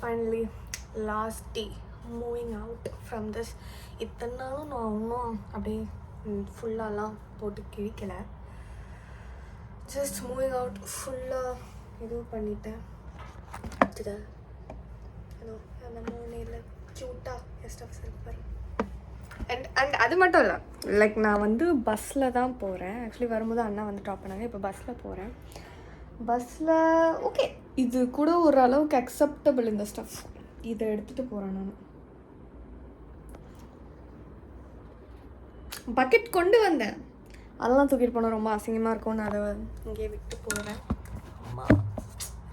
Finally last day moving out from this. இத்தனை நாளும் நான் இன்னும் அப்படியே ஃபுல்லாலாம் போட்டு கிழிக்கலை. ஜஸ்ட் மூவிங் அவுட் ஃபுல்லாக இதுவும் பண்ணிட்டேன். அடுத்தது ஹலோ அந்த மூணையில் க்யூட்டாக எஸ்ட் பாரு. அண்ட் அது மட்டும் இல்லை, லைக் நான் வந்து பஸ்ஸில் தான் போகிறேன். ஆக்சுவலி வரும்போது அண்ணா வந்து ட்ராப் பண்ணாங்க. இப்போ பஸ்ஸில் போகிறேன். பஸ்ஸில் ஓகே, இது கூட ஓரளவுக்கு அக்செப்டபிள். இந்த ஸ்டஃப் இதை எடுத்துகிட்டு போகிறேன். நான் பக்கெட் கொண்டு வந்தேன், அதெல்லாம் தூக்கிட்டு போனால் ரொம்ப அசிங்கமாக இருக்கும்னு அதை இங்கேயே விட்டு போகிறேன். அம்மா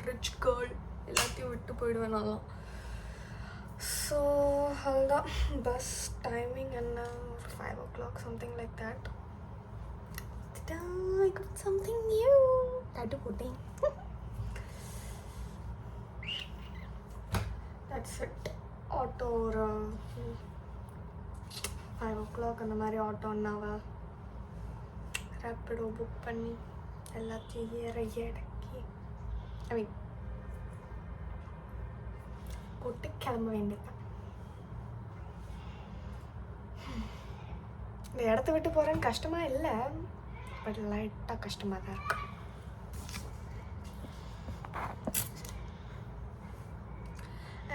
ரிச் கேர்ள், எல்லாத்தையும் விட்டு போயிடுவேன் நல்லா. ஸோ அதுதான் பஸ் டைமிங் என்ன, 5 o'clock something like that. I got something new. Tattoo putting. That's it. Auto or 5 o'clock அந்த மாதிரி ஆட்டோன்னாவா ரேப்பிடோ புக் பண்ணி எல்லாத்தையும் இறக்கி போட்டு கிளம்ப வேண்டியதான். இந்த இடத்த விட்டு போகிறேன்னு கஷ்டமாக இல்லை, பட் லைட்டாக கஷ்டமாக தான் இருக்கு.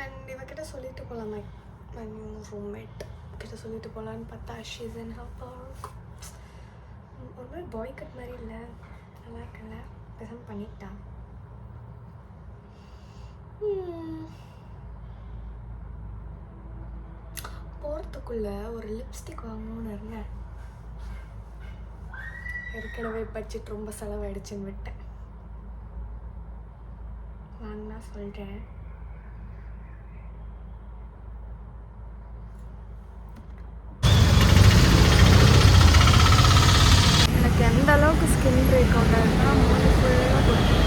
அண்ட் இவகிட்ட சொல்லிட்டு போகலாம், மை நியூ ரூம்மேட் கிட்ட சொல்லிட்டு போகலான்னு பார்த்தா ஷீஸ் இன் ஹர் பார்க். ஒரு மாதிரி பாய் கட் மாதிரி இல்லை, நல்லா இருக்குல்ல, பேசாமல் பண்ணிட்டான். போகிறதுக்குள்ளே ஒரு லிப்ஸ்டிக் வாங்கணும்னு இருந்தேன். ஏற்கனவே பட்ஜெட் ரொம்ப செலவாயிடுச்சுன்னு விட்டேன். வாங்கினா சொல்கிறேன். எனக்கு எந்த அளவுக்கு ஸ்கின் பிரேக் அவுட் ஆகுதுன்னா மூணு ஃபுல்லாக கொடுக்கும்.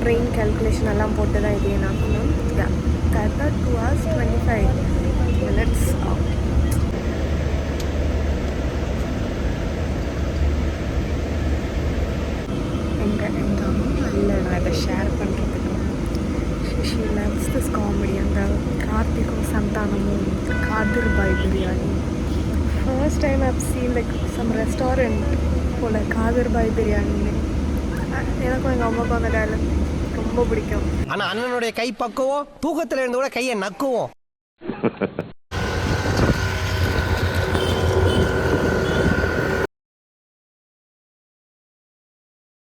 ட்ரெயின் கேல்குலேஷன் எல்லாம் போட்டு தான் இதே நான் சொன்னேன். கரெக்டாக 2 hours 25 minutes ஆகும். எங்கள் அம்மா இல்லை, நான் இதை ஷேர் பண்ணுறதுக்கு ஷி லவ்ஸ் திஸ் காமெடி. அந்த கார்த்திக்கும் சந்தானமும் Kadhir Bhai biryani. First time I've seen like some restaurant போல் காதிர் பாய் பிரியாணின்னு. எனக்கும் எங்கள் அம்மாவுக்கும் அந்த டைலாக் ரொம்ப பிடிக்கும். ஆனால் அண்ணனுடைய கை பக்குவோம், தூக்கத்தில் இருந்து கூட கையை நக்குவோம்.